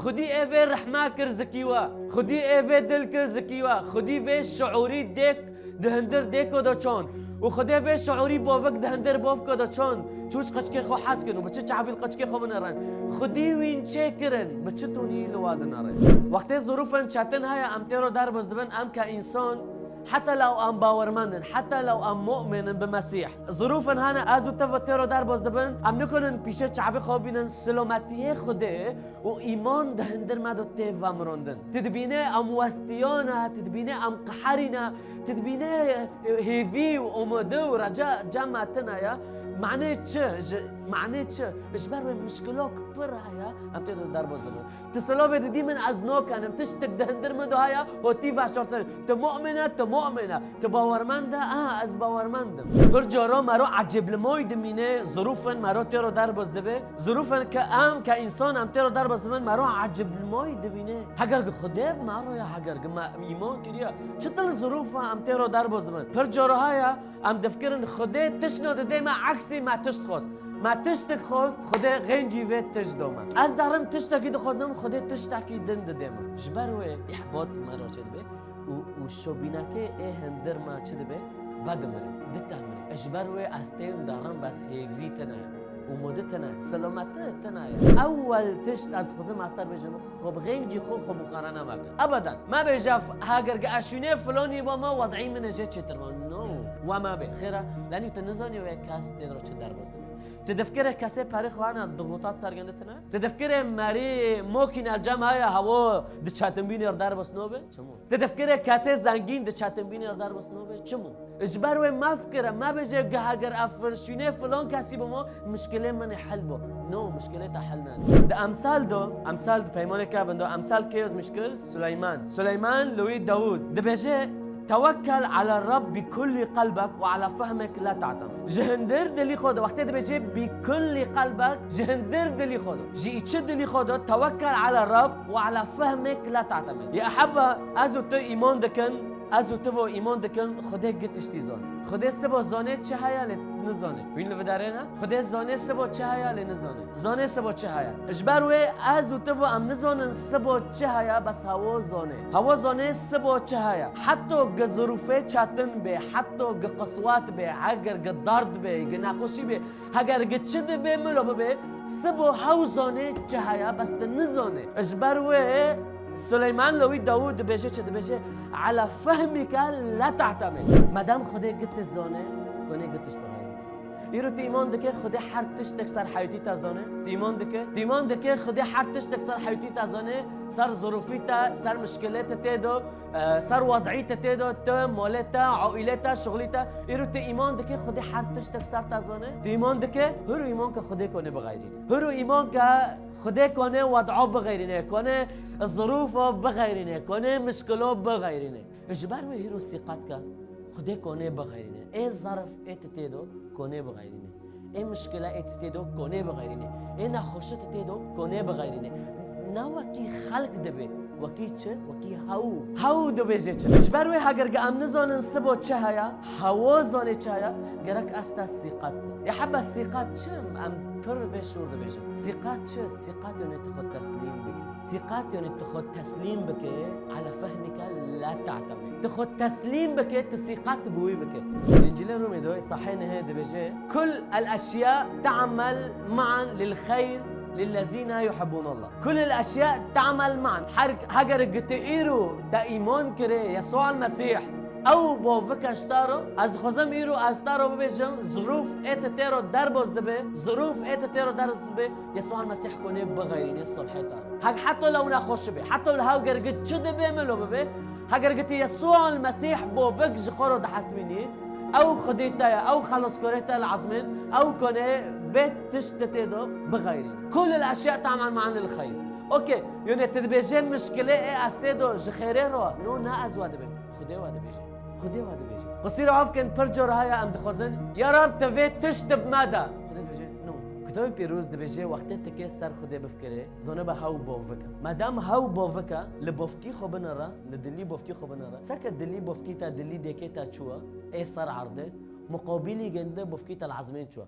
خودی ایوه رحمه کر زکیوا خودی ایوه دل کر زکیوا خودی وی شعوری دک دهندر دکو دا چون و خودی وی شعوری باوک دهندر باوک دا چون چوش قشکی خو حس کنو بچه چعبیل قشکی خو بنرن خودی وین چه کرن بچه تونی لواد نره وقتی ظروفن چتن های امتیرو در بزدبن ام که انسان حتى لو ام باورمندن حتى لو ام مؤمن بمسيح ظروفن هانا ازو تفترو در بزدبن ام نکنن پیشه چعبی خوابینن سلامتی خوده و ایمان دهندر مدو تیو ومروندن تدبینه ام وستیانا تدبینه ام قحرینا تدبینه هیوی و امده و رجاء جمعتنا یا معنی چه؟ اجبار به مشکلات پر هیا ام تیدو در بزدبن تسلاوه دی من از نو کنم تشتک دهندر مدو هیا و تی وشارتن تو مؤمنه تو باورمنده از باورمندم پر جارا مرا عجب لمای دمینه ظروفن مرا تیرو در بزدبه ظروفن که انسان ام تیرو در بزدبن مرا عجب لمای دمینه هگر خدا مرا یا هگر ما ایمان کریا چطور ظروف ام تیرو در بزدبن پر جارا هیا ام دفکرن خدا تشناده دیما عکسی ما تشت خواست ما تشتک خواست خدا غنجی و تشت دوما از دارم تشتکی دخوازم خدا تشتکی دند دیما جبر و احباط مرا چه به و شوبینکه هندر ما چه به بد مره دتن مره اجبر و استیم دارم بس هیوی تنه و مدتنا سلامته تنه اول تشت ادخوزم استر بجم خب غنجی خوب مقارنه مکن ابدا ما بجاف هاگر اشونه فلانی با ما وضعی من جه چتر نو و ما به خیره لانی تنزانی و کاست تدرو چه در بزنه تدفكره كاسه باري خوانا ضغوطات سرگندتنا تدفكره ماري ممكن الجامعه هوا د چاتنبينر دار بسنوبه چمو تدفكره كاسه زنگين د چاتنبينر دار بسنوبه چمو اجبار و ما فكره ما بجي هاگر افرشونه فلان کسی بما مشكله من حل بو نو مشكله حلنا د امثال پیمانه که بندو امثال کیوز مشکل سليمان لوي داوود د بجي توكل على الرب بكل قلبك وعلى فهمك لا تعتمد جهندر دلي خود وقتی بجي بكل قلبك جهندر دلي خود جي اتشد دلي خود توكل على الرب وعلى فهمك لا تعتمد يا احبه ازو تو ایمان دکن ازو تو ایمان دکن خدا گتش تیزان خدا سبا زانه چه حیال نزانه وین لو دارنا خدا زانه سبا چه حیال نزانه زانه سبا چه حیال اجبر و ازو تو ام نزانن سبا چه حیال بس هوا زانه سبا چه حیال حتی گ ظروفه چاتن به حتی گ قسوات به اگر گ درد به گ ناخوشی به اگر گ چد به ملو به سبا هاو زانه چه حیال بس نزانه اجبر و سليمان لوي داود بيجي چه بيجي على فهمك لا تعتمد مادام خدا قلت الزانه كوني قلتش بغير يرو تيمان دكه خدا حر تشتك سر حياتي تازانه تيمان دكه خدا حر تشتك سر حياتي تازانه سر ظروفي تا سر مشكلات تيدو سر وضعي تيدو تا مالتا عائلتا شغلتا يرو تيمان دكه خدا حر تشتك سر تازانه تيمان دكه هرو ايمان که خدا كونه بغيرين هرو ايمان که خدا كونه وضعه بغيرينه كونه الظروف بغيرينه كونه مشكله بغيرينه اجبار و هيرو ثقات کا خدا كونه بغيرينه اي ظرف اتتيدو كونه بغيرينه اي مشكله اتتيدو كونه بغيرينه اي نخوشت اتتيدو كونه بغيرينه ناوا کی خلق دبه وکی چه وکی هاو دبه چه اجبار و هاگر ام نزانن سبو چه هيا هوا زانه چه هيا گرک استا ثقات يا حب الثقات چم ام پر بشور دبه ثقات چه ثقات یعنی تخود تسلیم بك ثقات يعني تخد تسليم بك على فهمك لا تعتمد تخد تسليم بك تثقات بوي بك الانجيل الرومي دو صحيح هذا بيجي كل الاشياء تعمل معا للخير للذين يحبون الله كل الاشياء تعمل معا هاجر قتيرو دا ايمان كري يسوع المسيح او بوفك اشتارو از خوزم ایرو از تارو ببیجم ظروف تیرو در باز دبه ظروف تیرو در باز دبه يسوع المسيح کنه بغيرين الصلحيتا حتى لو نخوش به حتى لو هاو گرگت چده بملو ببه هاگر گتی يسوع المسيح بوفك جخورو ده حسبيني او خديتا او خلص كوريتا العظمين او کنه بيت تشتتيدو بغيرين كل الاشياء تعمل معا للخير اوكي يعني تدبيجين مشكله استيدو جخيرين رو نو نا ازواد به خدي واد بيجي خدي واد بيجي قصير عارف كان برجر هيا ام دخوزن يا رب تفيت تشتب ماذا خدي بيجي نو كتاب بيروز دبيجي وقت تكي سر خدي بفكره زونه به هاو بوفكا مادام هاو بوفكا لبوفكي خو بنرا لدلي بوفكي خو بنرا سكت دلي بوفكي تا دلي ديكي تا چوا اي سر عرضه مقابلي جنده بوفكي تا العظمين چوا